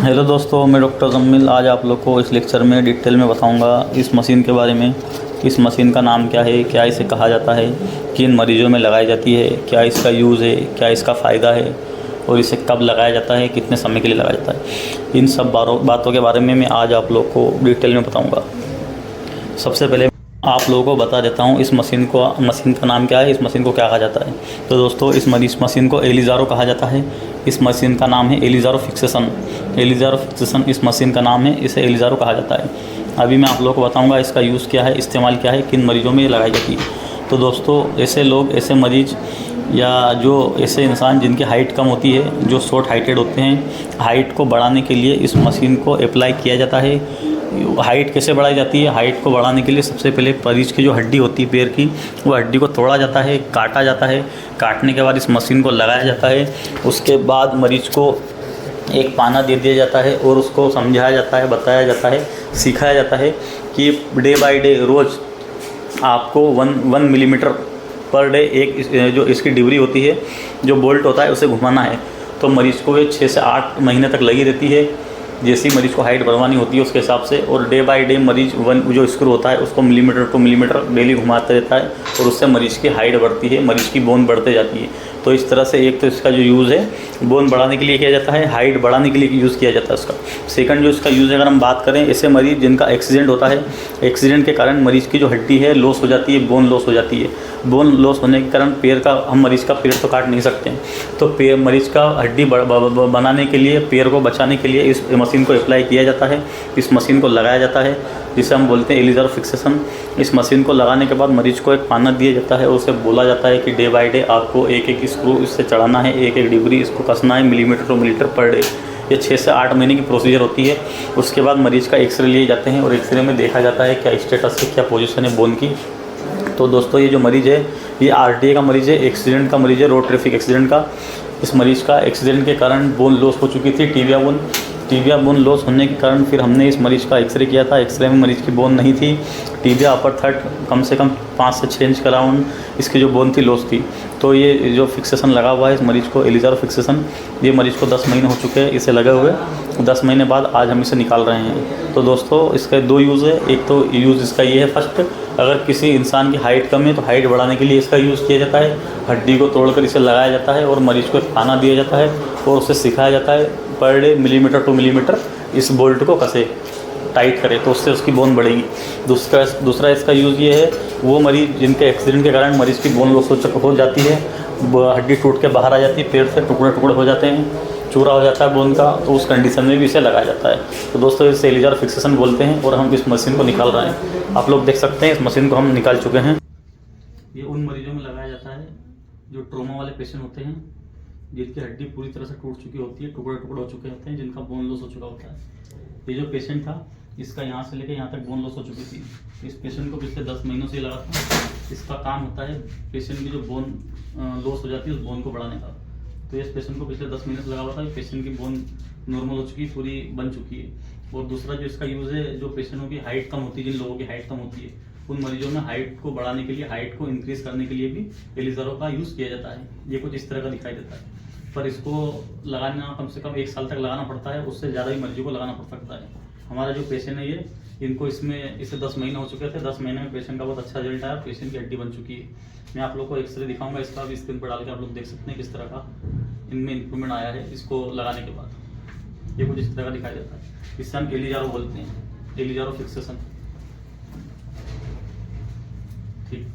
Hello दोस्तों, मैं doctor जम्मिल आज आप लोग को इस लेक्चर में डिटेल में बताऊंगा इस मशीन के बारे में। इस मशीन का नाम क्या है, क्या इसे कहा जाता है, किन मरीज़ों में लगाई जाती है, क्या इसका यूज़ है, क्या इसका फ़ायदा है और इसे कब लगाया जाता है, कितने समय के लिए लगाया जाता है। इन सब बातों के बारे में मैं आज आप लोग को डिटेल में बताऊँगा। सबसे पहले आप लोगों को बता देता हूँ इस मशीन का नाम क्या है, इस मशीन को क्या कहा जाता है। तो दोस्तों, इस मशीन को एलिज़ारो कहा जाता है। इस मशीन का नाम है एलिज़ारो फिक्सेशन। एलिज़ारो फिक्सेशन इस मशीन का नाम है, इसे एलिज़ारो कहा जाता है। अभी मैं आप लोगों को बताऊंगा इसका यूज़ क्या है, इस्तेमाल क्या है, किन मरीज़ों में लगाई जाती है। तो दोस्तों, ऐसे लोग, ऐसे मरीज़ या जो ऐसे इंसान जिनकी हाइट कम होती है, जो शॉर्ट हाइटेड होते हैं, हाइट को बढ़ाने के लिए इस मशीन को अप्लाई किया जाता है। हाइट कैसे बढ़ाई जाती है? हाइट को बढ़ाने के लिए सबसे पहले मरीज़ की जो हड्डी होती है पैर की, वो हड्डी को तोड़ा जाता है, काटा जाता है। काटने के बाद इस मशीन को लगाया जाता है। उसके बाद मरीज़ को एक पाना दे दिया जाता है और उसको समझाया जाता है, बताया जाता है, सिखाया जाता है कि डे बाय डे रोज़ आपको 1 मिलीमीटर पर डे एक जो इसकी डिबरी होती है, जो बोल्ट होता है, उसे घुमाना है। तो मरीज़ को ये 6 से 8 महीने तक लगी रहती है। जैसी मरीज़ को हाइट बढ़वानी होती है उसके हिसाब से, और डे बाय डे मरीज़ जो स्क्रू होता है उसको मिलीमीटर टू मिलीमीटर डेली घुमाते रहता है और उससे मरीज़ की हाइट बढ़ती है, मरीज़ की बोन बढ़ते जाती है। तो इस तरह से एक तो इसका जो यूज़ है बोन बढ़ाने के लिए किया जाता है, हाइट बढ़ाने के लिए यूज़ किया जाता है उसका। सेकंड जो इसका यूज़ है, अगर हम बात करें, ऐसे मरीज़ जिनका एक्सीडेंट होता है, एक्सीडेंट के कारण मरीज़ की जो हड्डी है लॉस हो जाती है, बोन लॉस हो जाती है। बोन लॉस होने के कारण हम मरीज़ का पेड़ तो काट नहीं सकते हैं, तो मरीज़ का हड्डी बनाने के लिए, पेड़ को बचाने के लिए इस मशीन को अप्लाई किया जाता है, इस मशीन को लगाया जाता है, जिसे हम बोलते हैं एलिज़ारो फिक्सेशन। इस मशीन को लगाने के बाद मरीज़ को एक पाना दिया जाता है और उसे बोला जाता है कि डे बाय डे आपको एक एक स्क्रू इससे चढ़ाना है, एक एक डिबरी इसको कसना है, millimetre two millimetre per day. ये 6 से 8 महीने की प्रोसीजर होती है। उसके बाद मरीज़ का एक्सरे लिए जाते हैं और एक्सरे में देखा जाता है क्या स्टेटस है, क्या पोजीशन है बोन की। तो दोस्तों, ये जो मरीज़ है ये आरटीए का मरीज़ है, एक्सीडेंट का मरीज़ है, रोड ट्रैफिक एक्सीडेंट का। इस मरीज़ का एक्सीडेंट के कारण बोन लॉस हो चुकी थी, टीबिया बोन लॉस होने के कारण फिर हमने इस मरीज़ का एक्सरे किया था। एक्सरे में मरीज़ की बोन नहीं थी। टीबिया अपर थर्ड कम से कम 5 से 6 इंच का राउंड इसकी जो बोन थी लॉस थी। तो ये जो फिक्सेशन लगा हुआ है इस मरीज़ को, एलिज़ारो फिक्सेशन, ये मरीज़ को 10 महीने हो चुके हैं इसे लगे हुए। 10 महीने बाद आज हम इसे निकाल रहे हैं। तो दोस्तों, इसका 2 यूज़ है। एक तो यूज़ इसका ये है, फर्स्ट, अगर किसी इंसान की हाइट कम है तो हाइट बढ़ाने के लिए इसका यूज़ किया जाता है। हड्डी को तोड़कर इसे लगाया जाता है और मरीज़ को एक खाना दिया जाता है और उसे सिखाया जाता है per day millimetre two millimetre इस बोल्ट को कसे, टाइट करे, तो उससे उसकी बोन बढ़ेगी। दूसरा इसका यूज़ ये है, वो मरीज़ जिनके एक्सीडेंट के कारण मरीज़ की बोन लॉस हो जाती है, हड्डी टूट के बाहर आ जाती है, पेड़ से टुकड़े हो जाते हैं, चूरा हो जाता है बोन का, तो उस कंडीशन में भी इसे लगाया जाता है। तो दोस्तों, इसे एलिज़ारो फिक्सेशन बोलते हैं और हम इस मशीन को निकाल रहे हैं। आप लोग देख सकते हैं इस मशीन को हम निकाल चुके हैं। ये उन मरीजों में लगाया जाता है जो ट्रोमा वाले पेशेंट होते हैं, जिनकी हड्डी पूरी तरह से टूट चुकी होती है, टुकड़े हो चुके होते हैं, जिनका बोन लॉस हो चुका होता है। ये जो पेशेंट था, इसका यहाँ से लेकर यहाँ तक बोन लॉस हो चुकी थी। इस पेशेंट को पिछले 10 महीनों से लगा था। इसका काम होता है पेशेंट की जो बोन लॉस हो जाती है उस बोन को बढ़ाने का। तो इस पेशेंट को पिछले 10 महीने से लगा हुआ था। पेशेंट की बोन नॉर्मल हो चुकी है, पूरी बन चुकी है। और दूसरा जो इसका यूज़ है, जो पेशेंटों की हाइट कम होती है, जिन लोगों की हाइट कम होती है, उन मरीजों में हाइट को बढ़ाने के लिए, हाइट को इंक्रीज करने के लिए भी एलिज़ारो का यूज़ किया जाता है। ये कुछ इस तरह का दिखाई देता है, पर इसको लगाना कम से कम 1 साल तक लगाना पड़ता है, उससे ज़्यादा ही मरीजों को लगाना पड़ सकता है। हमारा जो पेशेंट है ये, इनको इसे 10 महीने हो चुके थे। 10 महीने में पेशेंट का बहुत अच्छा रिजल्ट आया, पेशेंट की हड्डी बन चुकी है। मैं आप लोग को एक्सरे दिखाऊंगा, इसका भी स्क्रीन पर डाल के आप लोग देख सकते हैं किस तरह का इनमें इंप्रूवमेंट आया है इसको लगाने के बाद। ये कुछ इस तरह का दिखाई देता है। इसे हम एलिज़ारो बोलते हैं, एलिज़ारो फिक्सेशन। ठीक।